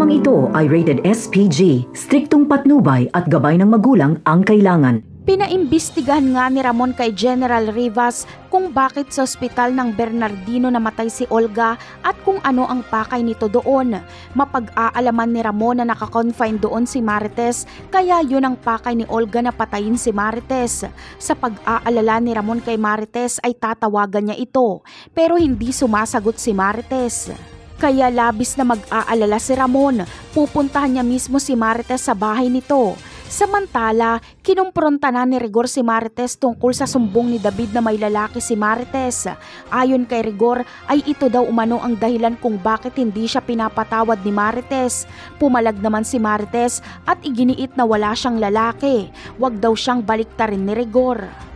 Programang ito ay rated SPG, striktong patnubay at gabay ng magulang ang kailangan. Pinaimbestigahan nga ni Ramon kay General Rivas kung bakit sa ospital ng Bernardino namatay si Olga at kung ano ang pakay nito doon. Mapag-aalaman ni Ramon na nakakonfine doon si Marites, kaya yun ang pakay ni Olga na patayin si Marites. Sa pag-aalala ni Ramon kay Marites ay tatawagan niya ito, pero hindi sumasagot si Marites. Kaya labis na mag-aalala si Ramon, pupuntahan niya mismo si Marites sa bahay nito. Samantala, kinumpronta na ni Rigor si Marites tungkol sa sumbong ni David na may lalaki si Marites. Ayon kay Rigor ay ito daw umano ang dahilan kung bakit hindi siya pinapatawad ni Marites. Pumalag naman si Marites at iginiit na wala siyang lalaki. Huwag daw siyang baliktarin ni Rigor.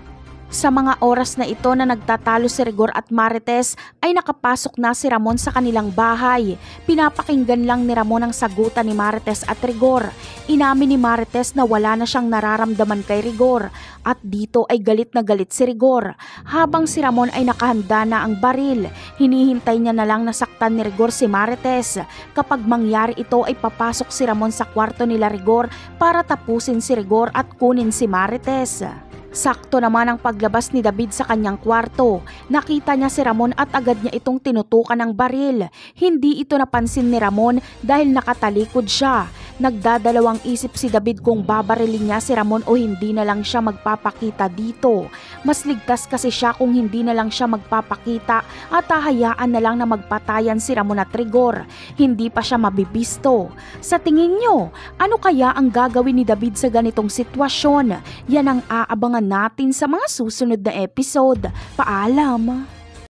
Sa mga oras na ito na nagtatalo si Rigor at Marites ay nakapasok na si Ramon sa kanilang bahay. Pinapakinggan lang ni Ramon ang sagutan ni Marites at Rigor. Inamin ni Marites na wala na siyang nararamdaman kay Rigor at dito ay galit na galit si Rigor. Habang si Ramon ay nakahanda na ang baril, hinihintay niya na lang nasaktan ni Rigor si Marites. Kapag mangyari ito ay papasok si Ramon sa kwarto nila Rigor para tapusin si Rigor at kunin si Marites. Sakto naman ang paglabas ni David sa kanyang kwarto. Nakita niya si Ramon at agad niya itong tinutukan ng baril. Hindi ito napansin ni Ramon dahil nakatalikod siya. Nagdadalawang isip si David kung babarilin niya si Ramon o hindi na lang siya magpapakita dito. Mas ligtas kasi siya kung hindi na lang siya magpapakita at hahayaan na lang na magpatayan si Ramon at Rigor. Hindi pa siya mabibisto. Sa tingin nyo, ano kaya ang gagawin ni David sa ganitong sitwasyon? Yan ang aabangan natin sa mga susunod na episode. Paalam!